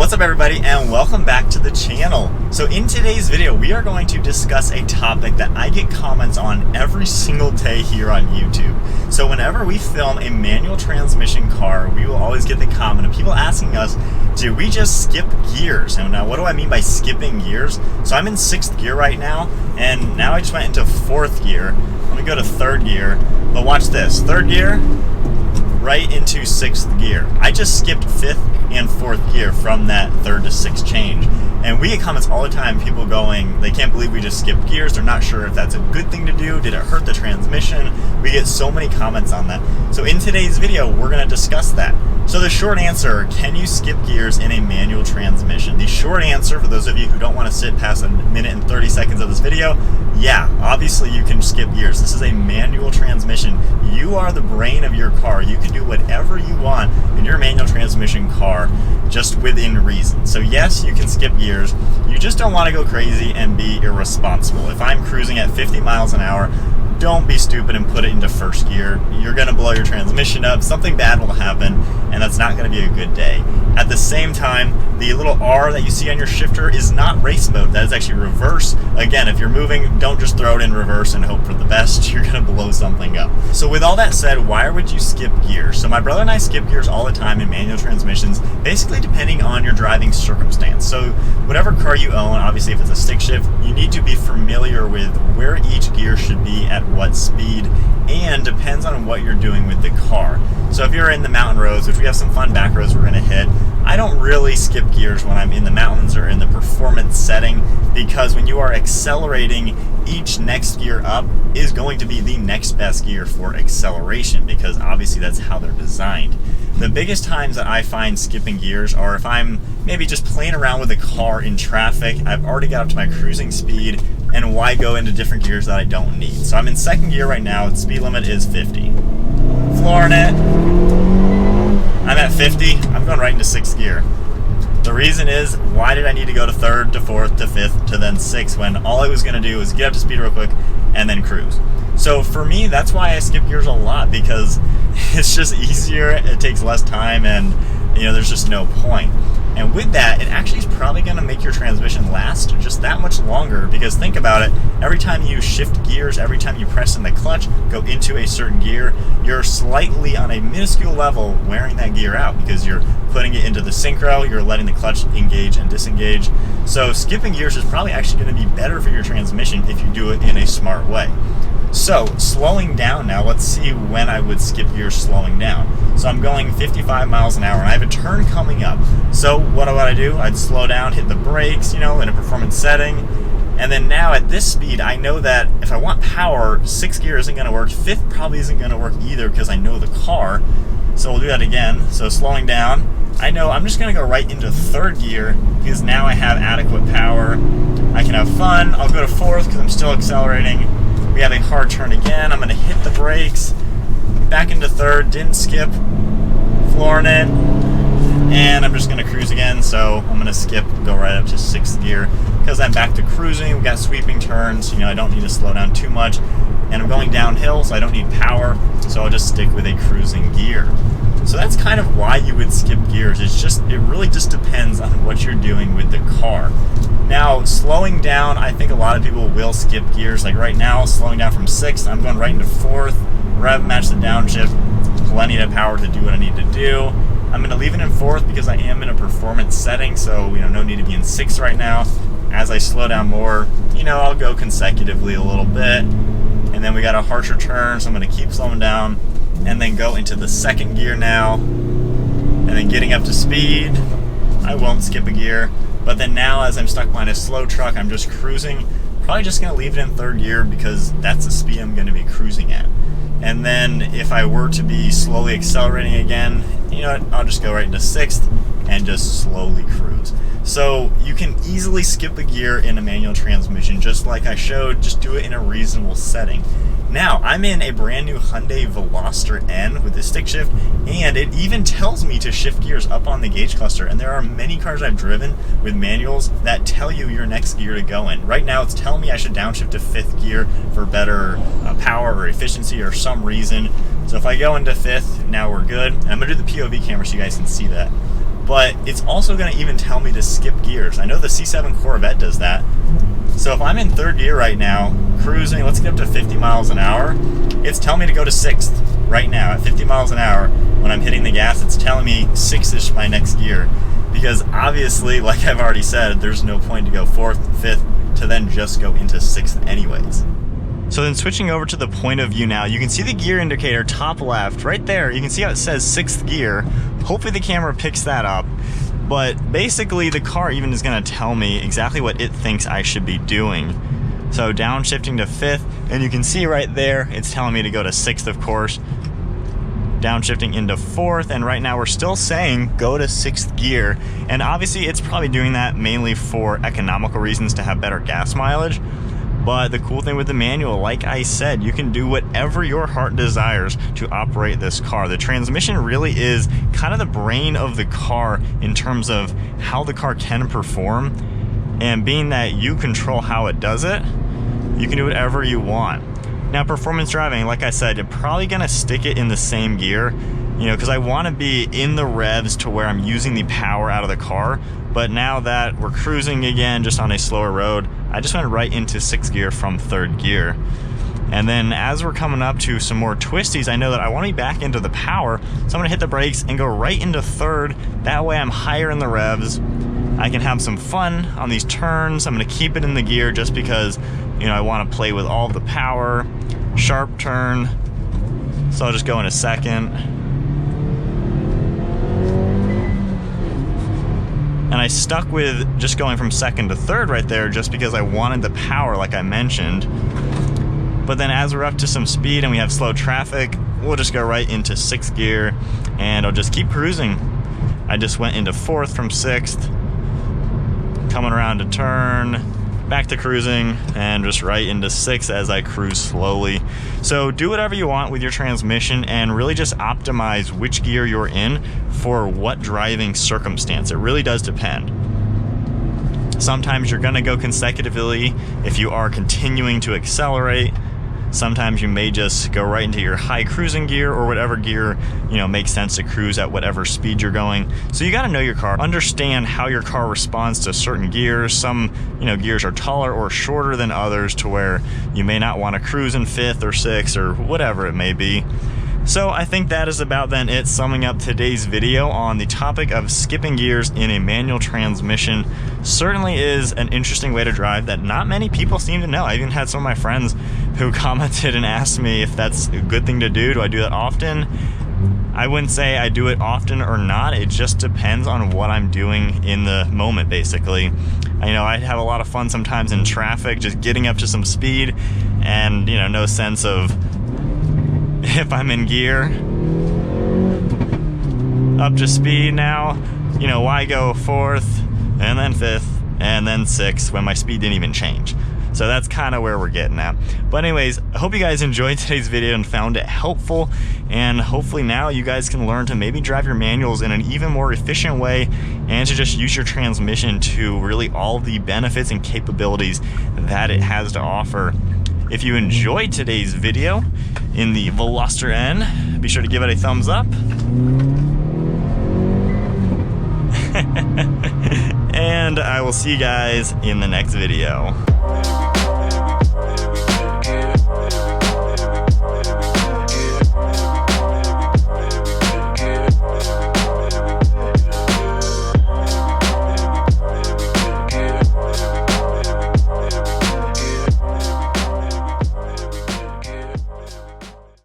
What's up everybody, and welcome back to the channel. So in today's video we are going to discuss a topic that I get comments on every single day here on YouTube. So whenever we film a manual transmission car, we will always get the comment of people asking us, do we just skip gears? And now what do I mean by skipping gears? So I'm in 6th gear right now, and now I just went into 4th gear. Let me go to 3rd gear, but watch this. 3rd gear, right into 6th gear. I just skipped 5th and 4th gear from that 3rd to 6th change. And we get comments all the time, people going, they can't believe we just skipped gears, they're not sure if that's a good thing to do, did it hurt the transmission? We get so many comments on that. So in today's video, we're going to discuss that. So the short answer, can you skip gears in a manual transmission? The short answer, for those of you who don't want to sit past a minute and 30 seconds of this video, yeah, obviously you can skip gears. This is a manual transmission. You are the brain of your car. You can do whatever you want in your manual transmission car, just within reason. So yes, you can skip gears. You just don't want to go crazy and be irresponsible. If I'm cruising at 50 miles an hour, don't be stupid and put it into 1st gear. You're going to blow your transmission up, something bad will happen, and that's not going to be a good day. At the same time, the little R that you see on your shifter is not race mode, that is actually reverse. Again, if you're moving, don't just throw it in reverse and hope for the best, you're going to blow something up. So with all that said, why would you skip gears? So my brother and I skip gears all the time in manual transmissions, basically depending on your driving circumstance. So whatever car you own, obviously if it's a stick shift, you need to be familiar with where each gear should be at what speed, and depends on what you're doing with the car. So if you're in the mountain roads, which we have some fun back roads we're going to hit, I don't really skip gears when I'm in the mountains or in the performance setting, because when you are accelerating, each next gear up is going to be the next best gear for acceleration, because obviously that's how they're designed. The biggest times that I find skipping gears are if I'm maybe just playing around with the car in traffic, I've already got up to my cruising speed, and why go into different gears that I don't need? So I'm in 2nd gear right now, the speed limit is 50. Flooring it. I'm at 50, I'm going right into 6th gear. The reason is, why did I need to go to 3rd, to 4th, to 5th, to then 6th, when all I was going to do was get up to speed real quick and then cruise? So for me, that's why I skip gears a lot, because it's just easier, it takes less time, and there's just no point. And with that, it actually is probably going to make your transmission last just that much longer, because think about it, every time you shift gears, every time you press in the clutch, go into a certain gear, you're slightly on a minuscule level wearing that gear out, because you're putting it into the synchro, you're letting the clutch engage and disengage. So skipping gears is probably actually going to be better for your transmission if you do it in a smart way. So, slowing down now, let's see when I would skip gears slowing down. So I'm going 55 miles an hour and I have a turn coming up. So what do I do? I'd slow down, hit the brakes, in a performance setting. And then now at this speed, I know that if I want power, 6th gear isn't going to work, 5th probably isn't going to work either because I know the car. So we'll do that again. So slowing down, I know I'm just going to go right into 3rd gear because now I have adequate power. I can have fun. I'll go to 4th because I'm still accelerating. We have a hard turn again. I'm going to hit the brakes, back into 3rd, didn't skip, flooring it, and I'm just going to cruise again. So I'm going to skip, go right up to 6th gear because I'm back to cruising. We've got sweeping turns, I don't need to slow down too much, and I'm going downhill, so I don't need power, so I'll just stick with a cruising gear. So that's kind of why you would skip gears. It really just depends on what you're doing with the car. Now, slowing down, I think a lot of people will skip gears. Like right now, slowing down from 6th, I'm going right into 4th, rev match the downshift, plenty of power to do what I need to do. I'm going to leave it in 4th because I am in a performance setting, so no need to be in 6th right now. As I slow down more, I'll go consecutively a little bit, and then we got a harsher turn, so I'm going to keep slowing down, and then go into the 2nd gear now, and then getting up to speed. I won't skip a gear. But then now, as I'm stuck behind a slow truck, I'm just cruising. Probably just going to leave it in 3rd gear because that's the speed I'm going to be cruising at. And then if I were to be slowly accelerating again, I'll just go right into 6th and just slowly cruise. So you can easily skip a gear in a manual transmission, just like I showed, just do it in a reasonable setting. Now, I'm in a brand new Hyundai Veloster N with the stick shift, and it even tells me to shift gears up on the gauge cluster, and there are many cars I've driven with manuals that tell you your next gear to go in. Right now, it's telling me I should downshift to 5th gear for better power or efficiency or some reason. So if I go into 5th, now we're good. And I'm going to do the POV camera so you guys can see that. but it's also going to even tell me to skip gears. I know the C7 Corvette does that. So if I'm in third gear right now, cruising, let's get up to 50 miles an hour, it's telling me to go to sixth right now at 50 miles an hour. When I'm hitting the gas, it's telling me sixth is my next gear. Because obviously, like I've already said, there's no point to go fourth, fifth, to then just go into sixth anyways. So then switching over to the point of view now, you can see the gear indicator top left, right there. You can see how it says sixth gear. Hopefully the camera picks that up. But basically the car even is gonna tell me exactly what it thinks I should be doing. So downshifting to fifth, and you can see right there, it's telling me to go to sixth, of course. Downshifting into fourth, and right now we're still saying go to sixth gear. And obviously it's probably doing that mainly for economical reasons to have better gas mileage. But the cool thing with the manual, like I said, you can do whatever your heart desires to operate this car. The transmission really is kind of the brain of the car in terms of how the car can perform. And being that you control how it does it, you can do whatever you want. Now, performance driving, like I said, you're probably gonna stick it in the same gear, you know, because I want to be in the revs to where I'm using the power out of the car. But now that we're cruising again, just on a slower road, I just went right into sixth gear from third gear. And then as we're coming up to some more twisties, I know that I want to be back into the power, so I'm gonna hit the brakes and go right into third. That way I'm higher in the revs. I can have some fun on these turns. I'm gonna keep it in the gear just because, you know, I want to play with all of the power. Sharp turn, so I'll just go in a second. And I stuck with just going from second to third right there just because I wanted the power, like I mentioned. But then as we're up to some speed and we have slow traffic, we'll just go right into sixth gear and I'll just keep cruising. I just went into fourth from sixth, coming around to turn, back to cruising, and just right into sixth as I cruise slowly. So do whatever you want with your transmission and really just optimize which gear you're in for what driving circumstance. It really does depend. Sometimes you're gonna go consecutively if you are continuing to accelerate. Sometimes you may just go right into your high cruising gear or whatever gear, you know, makes sense to cruise at whatever speed you're going. So you got to know your car, understand how your car responds to certain gears. Some, you know, gears are taller or shorter than others to where you may not want to cruise in fifth or sixth or whatever it may be. So I think that is about then it, summing up today's video on the topic of skipping gears in a manual transmission. Certainly is an interesting way to drive that not many people seem to know. I even had some of my friends who commented and asked me if that's a good thing to do. Do I do that often? I wouldn't say I do it often or not. It just depends on what I'm doing in the moment, basically. You know, I have a lot of fun sometimes in traffic, just getting up to some speed and, you know, no sense of if I'm in gear, up to speed now, you know, why go fourth and then fifth and then sixth when my speed didn't even change? So that's kind of where we're getting at. But anyways, I hope you guys enjoyed today's video and found it helpful, and hopefully now you guys can learn to maybe drive your manuals in an even more efficient way and to just use your transmission to really all the benefits and capabilities that it has to offer. If you enjoyed today's video in the Veloster N, be sure to give it a thumbs up. And I will see you guys in the next video.